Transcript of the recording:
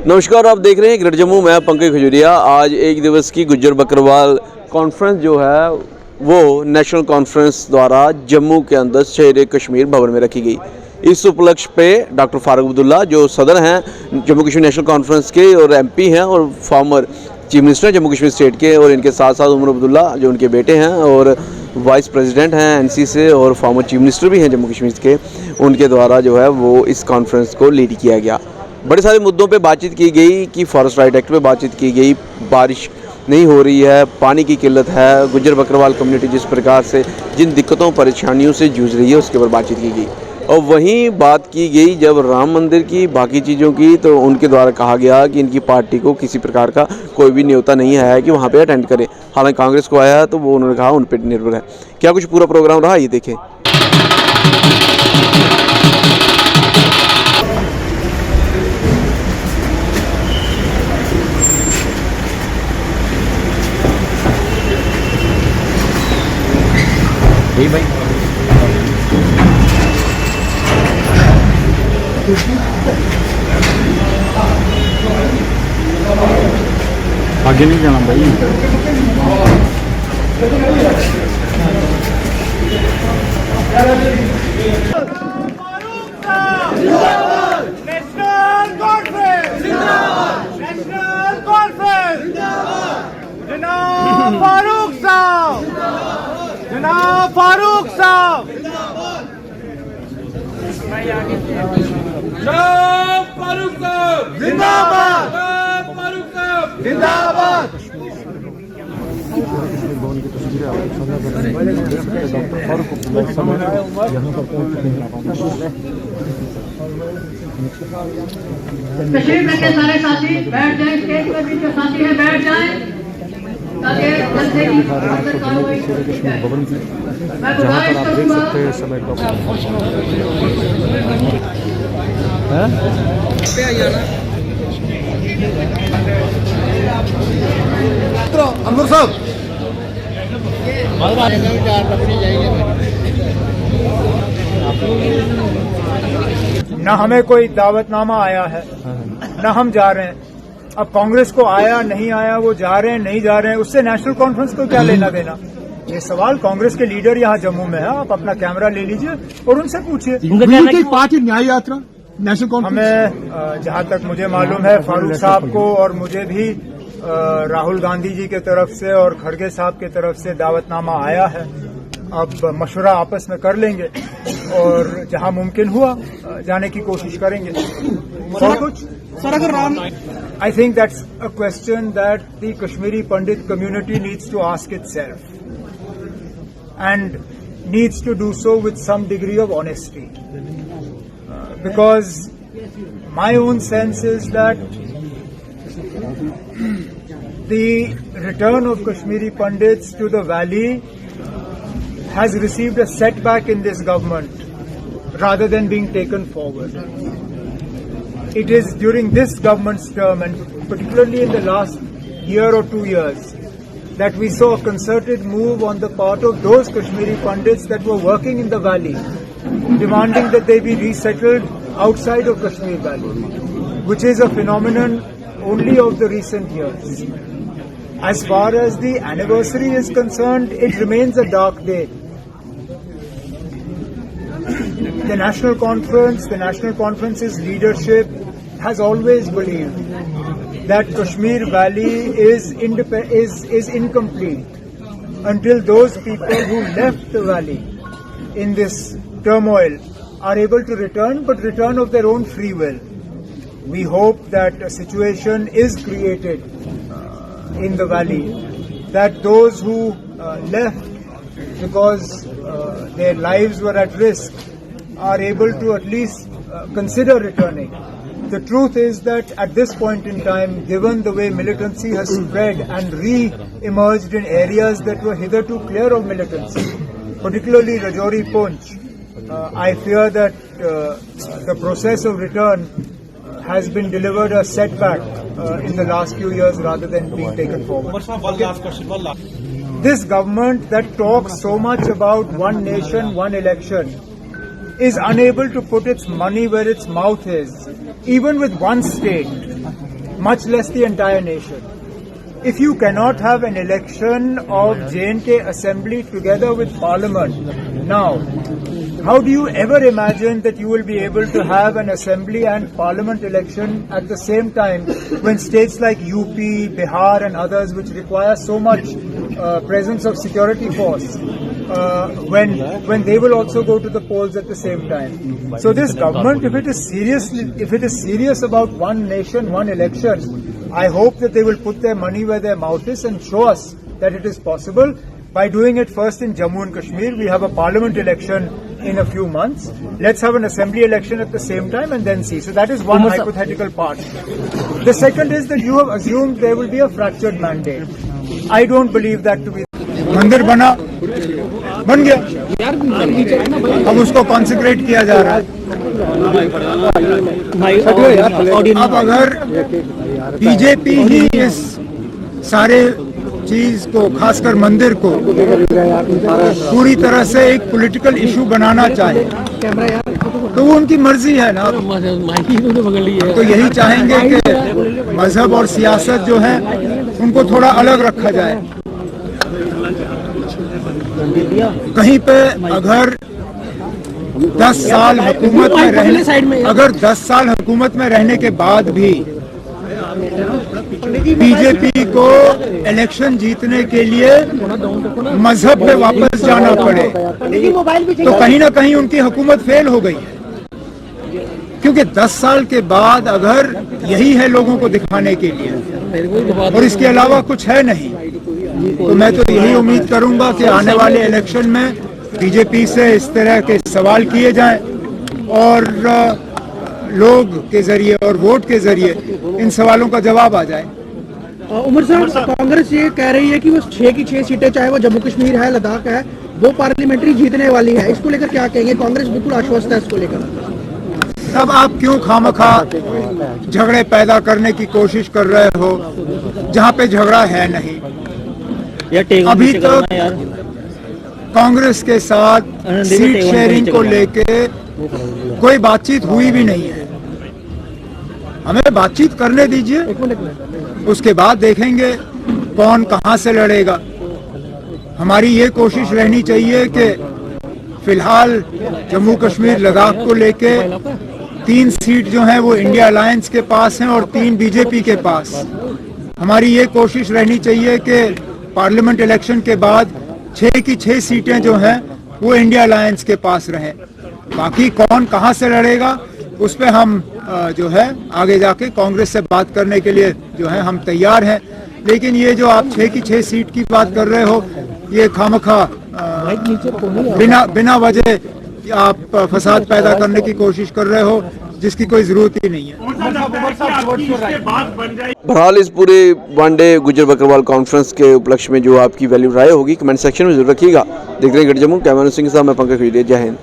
नमस्कार, आप देख रहे हैं ग्रेट जम्मू। मैं पंकज खजूरिया। आज एक दिवस की गुज्जर बकरवाल कॉन्फ्रेंस जो है वो नेशनल कॉन्फ्रेंस द्वारा जम्मू के अंदर शेर कश्मीर भवन में रखी गई। इस उपलक्ष्य पे डॉक्टर फारूक अब्दुल्ला जो सदर हैं जम्मू कश्मीर नेशनल कॉन्फ्रेंस के और एमपी हैं और former chief minister Jammu Kashmir state के, और इनके साथ साथ उमर अब्दुल्ला जो उनके बेटे हैं और वाइस प्रेसिडेंट हैं एनसी से और फॉर्मर चीफ मिनिस्टर भी हैं जम्मू कश्मीर के, उनके द्वारा जो है वो इस कॉन्फ्रेंस को लीड किया गया। बड़े सारे मुद्दों पे बातचीत की गई कि फॉरेस्ट राइट एक्ट पे बातचीत की गई, बारिश नहीं हो रही है, पानी की किल्लत है, गुज्जर बकरवाल कम्युनिटी जिस प्रकार से जिन दिक्कतों परेशानियों से जूझ रही है उसके ऊपर बातचीत की गई। और वहीं बात की गई जब राम मंदिर की बाकी चीज़ों की, तो उनके द्वारा कहा गया कि इनकी पार्टी को किसी प्रकार का कोई भी न्योता नहीं आया है कि वहाँ पे अटेंड करें। हालांकि कांग्रेस को आया है तो वो उन्होंने कहा उन पर निर्भर है। क्या कुछ पूरा प्रोग्राम रहा ये देखें। भाई आगे नहीं जाना भाई। नेशनल कॉन्फ्रेंस जिंदाबाद, नेशनल कॉन्फ्रेंस जिंदाबाद, जनाब फारूक साहब, जनाब फारूक साहब, जनाब फारूक साहब जिंदाबाद, जनाब फारूक साहब जिंदाबाद। डॉक्टर फारूक अब्दुल्ला यहाँ पर पहुँच चुके हैं। तशरीफ रखे सारे साथी बैठ जाएं, स्टेज पर भी जो साथी हैं बैठ जाएं ताकि जल्दी ही कार्रवाई की जाए। मैं गुजारिश आप देख करूंगा सकते हैं समय डॉक्टर अमर साहब न हमें कोई दावतनामा आया है, न हम जा रहे हैं। अब कांग्रेस को आया नहीं आया, वो जा रहे हैं नहीं जा रहे हैं, उससे नेशनल कॉन्फ्रेंस को क्या लेना देना। ये सवाल कांग्रेस के लीडर यहाँ जम्मू में है, आप अपना कैमरा ले लीजिए और उनसे पूछिए। पार्टी न्याय यात्रा नेशनल कॉन्फ्रेंस हमें जहाँ तक मुझे मालूम है फारूक साहब को और मुझे भी राहुल गांधी जी के तरफ से और खड़गे साहब के तरफ से दावतनामा आया है। अब मशवरा आपस में कर लेंगे और जहां मुमकिन हुआ जाने की कोशिश करेंगे। और कुछ सर अगर I think that's a question that the Kashmiri Pandit community needs to ask itself and needs to do so with some degree of honesty, because my own sense is that the return of Kashmiri Pandits to the valley has received a setback in this government rather than being taken forward. It is during this government's term, and particularly in the last year or 2 years, that we saw a concerted move on the part of those Kashmiri Pandits that were working in the valley, demanding that they be resettled outside of Kashmir Valley, which is a phenomenon only of the recent years. As far as the anniversary is concerned, it remains a dark day. The National Conference's leadership has always believed that Kashmir Valley is incomplete until those people who left the valley in this turmoil are able to return, but return of their own free will. We hope that a situation is created in the valley that those who left because their lives were at risk are able to at least consider returning. The truth is that at this point in time, given the way militancy has spread and re-emerged in areas that were hitherto clear of militancy, particularly Rajouri Poonch, I fear that the process of return has been delivered a setback in the last few years rather than being taken forward. This government that talks so much about one nation, one election is unable to put its money where its mouth is, even with one state. much less the entire nation. If you cannot have an election of J&K Assembly together with Parliament now, how do you ever imagine that you will be able to have an Assembly and Parliament election at the same time when states like UP, Bihar and others which require so much presence of security force, when they will also go to the polls at the same time? So this government, if it is serious about one nation, one election, I hope that they will put their money where their mouth is and show us that it is possible by doing it first in Jammu and Kashmir. We have a parliament election in a few months. Let's have an assembly election at the same time and then see. So that is one hypothetical part. The second is that you have assumed there will be a fractured mandate. I don't believe that to be. मंदिर बन गया, अब उसको consecrate किया जा रहा है. अब अगर बीजेपी ही इस सारे चीज को, खासकर मंदिर को, पूरी तरह से एक पॉलिटिकल इशू बनाना चाहे तो वो उनकी मर्जी है ना. तो यही चाहेंगे कि मजहब और सियासत जो है उनको थोड़ा अलग रखा जाए. कहीं पे अगर 10 साल हुकूमत में रहने, अगर 10 साल हुकूमत में रहने के बाद भी बीजेपी को इलेक्शन जीतने के लिए मजहब पे वापस जाना पड़े तो कहीं ना कहीं उनकी हुकूमत फेल हो गई है. क्योंकि 10 साल के बाद अगर यही है लोगों को दिखाने के लिए और इसके अलावा कुछ है नहीं, तो मैं तो यही उम्मीद करूंगा कि आने वाले इलेक्शन में बीजेपी से इस तरह के सवाल किए जाएं और लोग के जरिए और वोट के जरिए इन सवालों का जवाब आ जाए. उमर साहब, कांग्रेस ये कह रही है कि वो 6 की 6 सीटें, चाहे वो जम्मू कश्मीर है, लद्दाख है, वो पार्लियामेंट्री जीतने वाली है. इसको लेकर क्या कहेंगे? कांग्रेस बिल्कुल आश्वस्त है इसको लेकर. अब आप क्यों खामखा झगड़े पैदा करने की कोशिश कर रहे हो जहां पे झगड़ा है नहीं? अभी तक कांग्रेस के साथ सीट शेयरिंग को लेके कोई बातचीत हुई भी नहीं है. हमें बातचीत करने दीजिए, उसके बाद देखेंगे कौन कहां से लड़ेगा. हमारी ये कोशिश रहनी चाहिए कि फिलहाल जम्मू कश्मीर लद्दाख को लेके 3 सीट जो हैं वो इंडिया अलायंस के पास हैं और 3 बीजेपी के पास. हमारी ये कोशिश रहनी चाहिए कि पार्लियामेंट इलेक्शन के बाद 6 की 6 सीटें जो हैं वो इंडिया अलायंस के पास रहें. बाकी कौन कहां से लड़ेगा उस पे हम जो है आगे जाके कांग्रेस से बात करने के लिए जो है हम तैयार हैं. लेकिन ये जो आप 6 की 6 सीट की बात कर रहे हो, ये खामखा बिना वजह आप फसाद पैदा करने की कोशिश कर रहे हो जिसकी कोई जरूरत ही नहीं है. बहरहाल इस पूरे वनडे गुज्जर बकरवाल कॉन्फ्रेंस के उपलक्ष्य में जो आपकी वैल्यू राय होगी कमेंट सेक्शन में जरूर रखिएगा. देख रहे हैं गढ़ जम्मू, कैमरा सिंह साहब, मैं पंकज खजुरिया. जय हिंद.